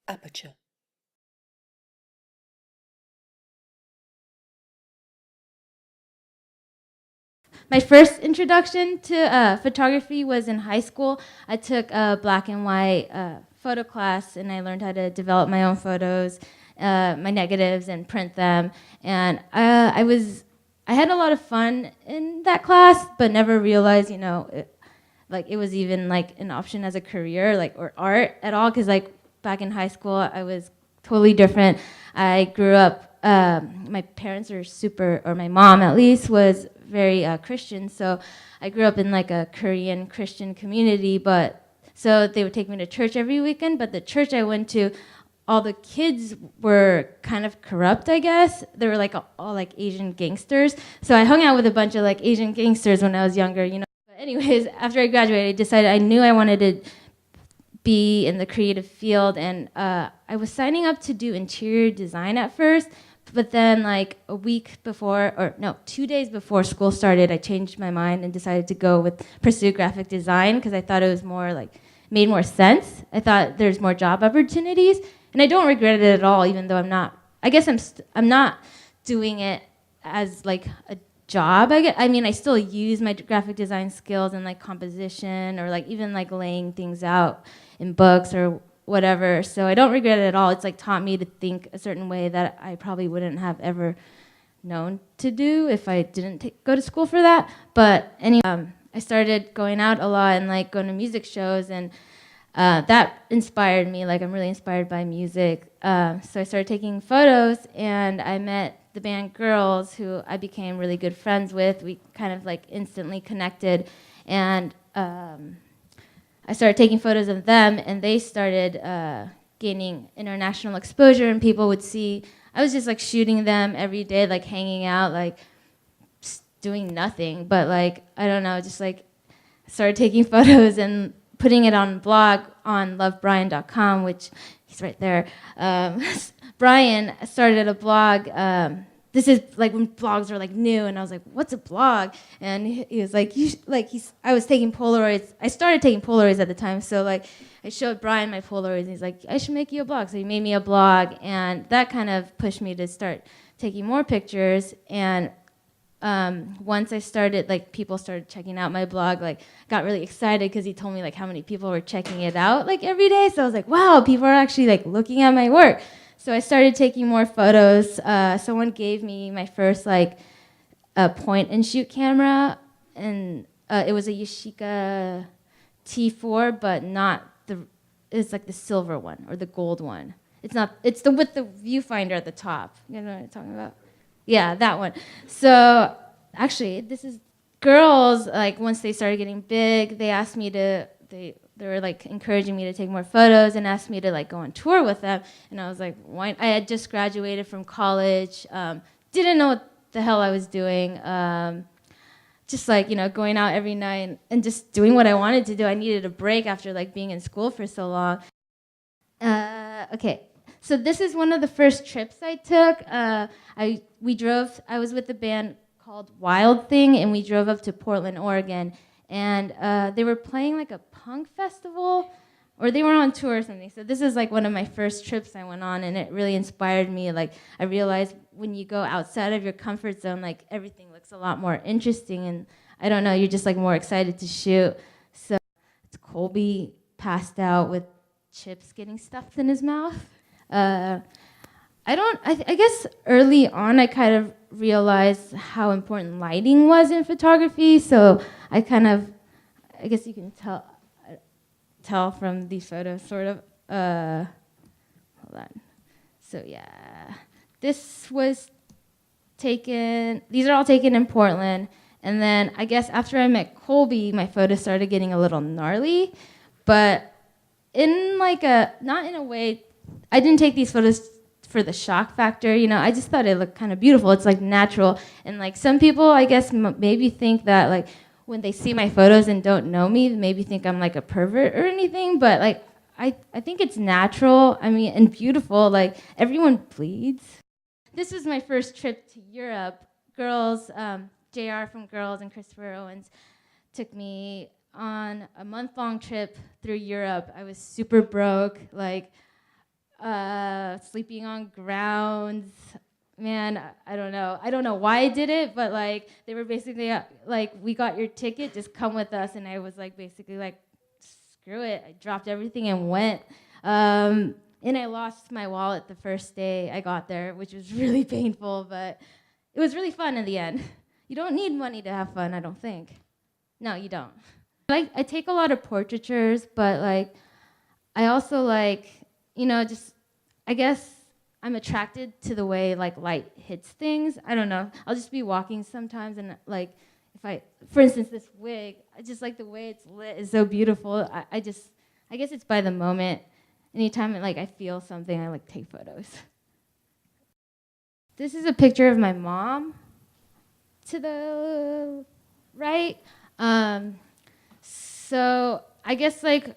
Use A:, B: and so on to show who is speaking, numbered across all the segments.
A: Aperture.
B: My first introduction to photography was in high school. I took a black and white photo class, and I learned how to develop my own photos, my negatives, and print them. And I had a lot of fun in that class, but never realized, it was even like an option as a career, like or art at all. Because like back in high school, I was totally different. I grew up. My parents are super, or my mom at least was very Christian. So I grew up in like a Korean Christian community, but so they would take me to church every weekend. But the church I went to, all the kids were kind of corrupt, I guess. They were like all like Asian gangsters. So I hung out with a bunch of like Asian gangsters when I was younger. But anyways, after I graduated, I decided I knew I wanted to be in the creative field, and I was signing up to do interior design at first, but then like a week before, or no, 2 days before school started, I changed my mind and decided to go with pursue graphic design because I thought it was more like made more sense. I thought there's more job opportunities, and I don't regret it at all, even though I'm not. I guess I'm not doing it as like a job. I mean, I still use my graphic design skills in like composition or like even like laying things out in books or whatever. So I don't regret it at all. It's like taught me to think a certain way that I probably wouldn't have ever known to do if I didn't go to school for that. But anyway, I started going out a lot and like going to music shows, and that inspired me. Like I'm really inspired by music. So I started taking photos, and I met the band Girls, who I became really good friends with. We kind of like instantly connected, and I started taking photos of them, and they started gaining international exposure, and people would see. I was just like shooting them every day, like hanging out, like just doing nothing. But like I don't know, just like started taking photos and putting it on a blog on lovebrian.com, which he's right there. Brian started a blog. This is like when blogs were like new, and I was like, "What's a blog?" And he was like, I was taking Polaroids. I started taking Polaroids at the time, so like I showed Brian my Polaroids, and he's like, "I should make you a blog." So he made me a blog, and that kind of pushed me to start taking more pictures. And once I started, like people started checking out my blog, like got really excited because he told me like how many people were checking it out like every day. So I was like, wow, people are actually like looking at my work. So I started taking more photos. Someone gave me my first like point and shoot camera, and it was a Yashica T4, but not the. It's like the silver one or the gold one. It's not. It's the with the viewfinder at the top. You know what I'm talking about? Yeah, that one. So actually, this is Girls. Like once they started getting big, they asked me to. They were like encouraging me to take more photos and asked me to like go on tour with them. And I was like, why? I had just graduated from college. Didn't know what the hell I was doing. Just like going out every night and just doing what I wanted to do. I needed a break after like being in school for so long. Okay, so this is one of the first trips I took. I was with a band called Wild Thing, and we drove up to Portland, Oregon, and they were playing like a punk festival, or they were on tour or something. So this is like one of my first trips I went on, and it really inspired me. Like I realized when you go outside of your comfort zone, like everything looks a lot more interesting, and I don't know, you're just like more excited to shoot. So it's Colby passed out with chips getting stuffed in his mouth. Uh, I guess early on I kind of realized how important lighting was in photography. So I guess you can tell from these photos, sort of. Hold on. So yeah, this was taken. These are all taken in Portland. And then I guess after I met Colby, my photos started getting a little gnarly, but in like a not in a way. I didn't take these photos for the shock factor. I just thought it looked kind of beautiful. It's like natural, and like some people, I guess, maybe think that like when they see my photos and don't know me, maybe think I'm like a pervert or anything. But like I think it's natural. I mean, and beautiful. Like everyone bleeds. This was my first trip to Europe. Girls, JR from Girls and Christopher Owens took me on a month-long trip through Europe. I was super broke. Like sleeping on grounds. Man, I don't know. I don't know why I did it, but like they were basically like, we got your ticket, just come with us. And I was like, basically like, screw it. I dropped everything and went. And I lost my wallet the first day I got there, which was really painful, but it was really fun in the end. You don't need money to have fun, I don't think. No, you don't. Like, I take a lot of portraitures, but like, I also like, just, I guess I'm attracted to the way like light hits things. I don't know. I'll just be walking sometimes and like, for instance, this wig, I just like the way it's lit is so beautiful. I guess it's by the moment. Anytime like I feel something, I like take photos. This is a picture of my mom to the right. So I guess like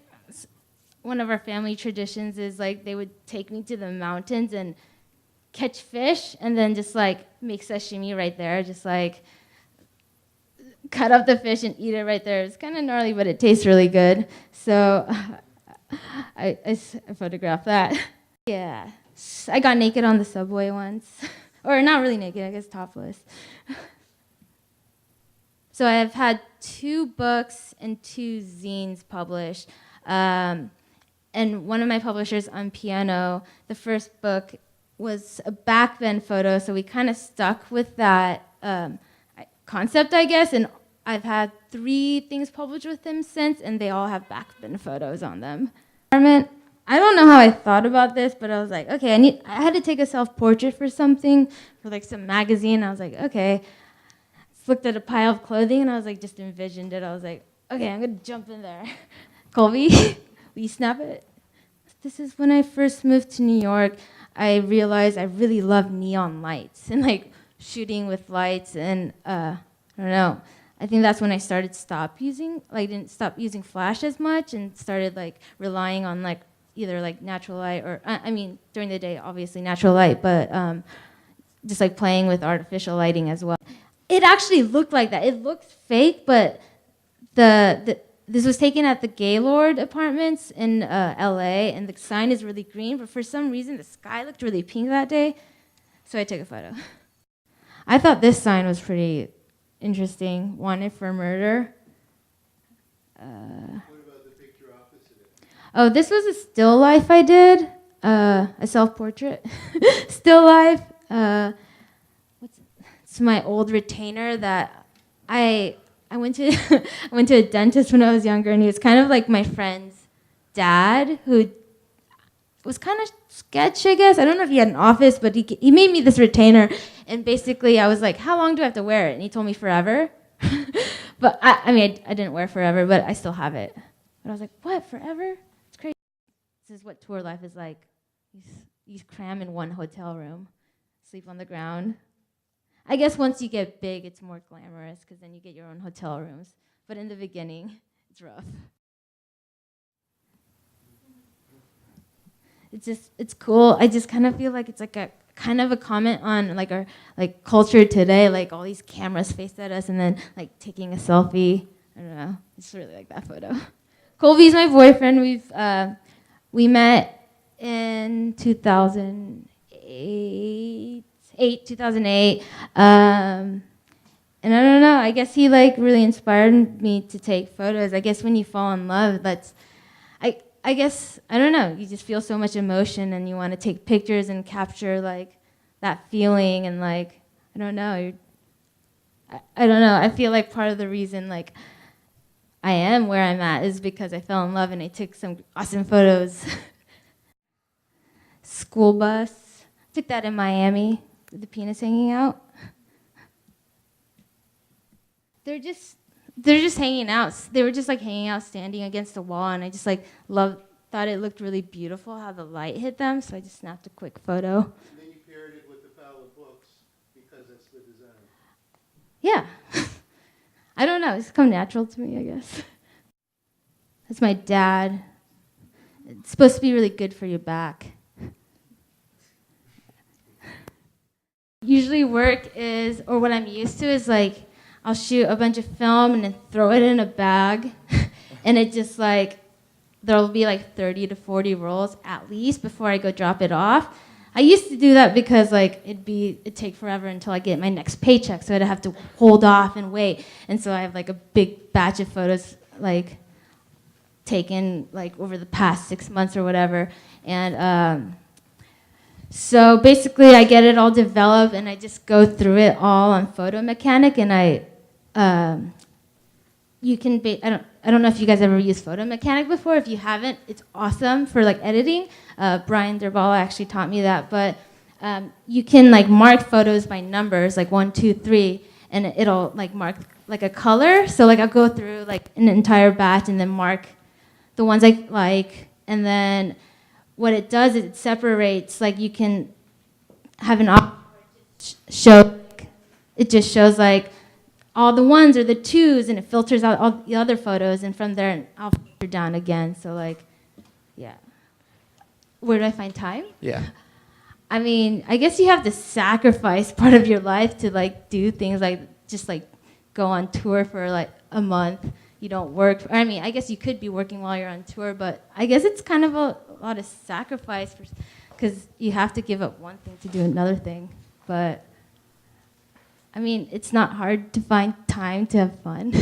B: one of our family traditions is like they would take me to the mountains and catch fish and then just like make sashimi right there, just like cut up the fish and eat it right there. It's kind of gnarly, but it tastes really good. So I photographed that. Yeah, I got naked on the subway once. Or not really naked, I guess topless. So I've had 2 books and 2 zines published. And one of my publishers on piano, the first book was a backbend photo, so we kind of stuck with that concept, I guess, and I've had 3 things published with him since, and they all have backbend photos on them. I don't know how I thought about this, but I was like, okay, I had to take a self-portrait for something, for like some magazine. I was like, okay. Just looked at a pile of clothing, and I was like, just envisioned it. I was like, okay, I'm gonna jump in there. Colby, will you snap it? This is when I first moved to New York. I realized I really love neon lights and like shooting with lights, and I don't know. I think that's when I didn't stop using flash as much and started like relying on like either like natural light or, during the day, obviously natural light, but just like playing with artificial lighting as well. It actually looked like that. It looked fake, but this was taken at the Gaylord Apartments in LA, and the sign is really green, but for some reason the sky looked really pink that day, so I took a photo. I thought this sign was pretty interesting, wanted for murder. What
A: about the picture opposite it?
B: Oh, this was a still life I did, a self-portrait. Still life. It's my old retainer that I went to I went to a dentist when I was younger, and he was kind of like my friend's dad, who was kind of sketch, I guess. I don't know if he had an office, but he made me this retainer, and basically I was like, how long do I have to wear it? And he told me forever. But I didn't wear forever, but I still have it. But I was like, what, forever? It's crazy. This is what tour life is like. You cram in one hotel room, sleep on the ground. I guess once you get big, it's more glamorous because then you get your own hotel rooms. But in the beginning, it's rough. It's cool. I just kind of feel like it's like a kind of a comment on like our like culture today, like all these cameras faced at us and then like taking a selfie. I don't know. I just really like that photo. Colby's my boyfriend. We met in 2008. 2008. And I don't know, I guess he like really inspired me to take photos. I guess when you fall in love, I guess, I don't know, you just feel so much emotion and you want to take pictures and capture like that feeling, and like, I don't know, I don't know, I feel like part of the reason like I am where I'm at is because I fell in love and I took some awesome photos. School bus, took that in Miami. The penis hanging out. They're just hanging out. They were just like hanging out, standing against the wall, and I just like thought it looked really beautiful how the light hit them, so I just snapped a quick photo.
A: And then you paired it with the pile of books because that's the design.
B: Yeah. I don't know. It's come natural to me, I guess. That's my dad. It's supposed to be really good for your back. Usually work is, or what I'm used to is like, I'll shoot a bunch of film and then throw it in a bag, and it just like there'll be like 30 to 40 rolls at least before I go drop it off. I used to do that because like it'd take forever until I get my next paycheck, so I'd have to hold off and wait. And so I have like a big batch of photos like taken like over the past 6 months or whatever. And so basically I get it all developed and I just go through it all on Photo Mechanic, and you can I don't know if you guys ever used Photo Mechanic before. If you haven't, it's awesome for like editing. Brian Durbala actually taught me that, but you can like mark photos by numbers, like 1, 2, 3, and it'll like mark like a color. So like I'll go through like an entire batch and then mark the ones I like, and then what it does is it separates, like you can have an option show, it just shows like all the ones or the twos, and it filters out all the other photos, and from there I'll filter down again. So like, yeah. Where do I find time?
C: Yeah.
B: I mean, I guess you have to sacrifice part of your life to like do things like just like go on tour for like a month. You don't work. I mean, I guess you could be working while you're on tour, but I guess it's kind of a lot of sacrifice because you have to give up one thing to do another thing. But I mean, it's not hard to find time to have fun.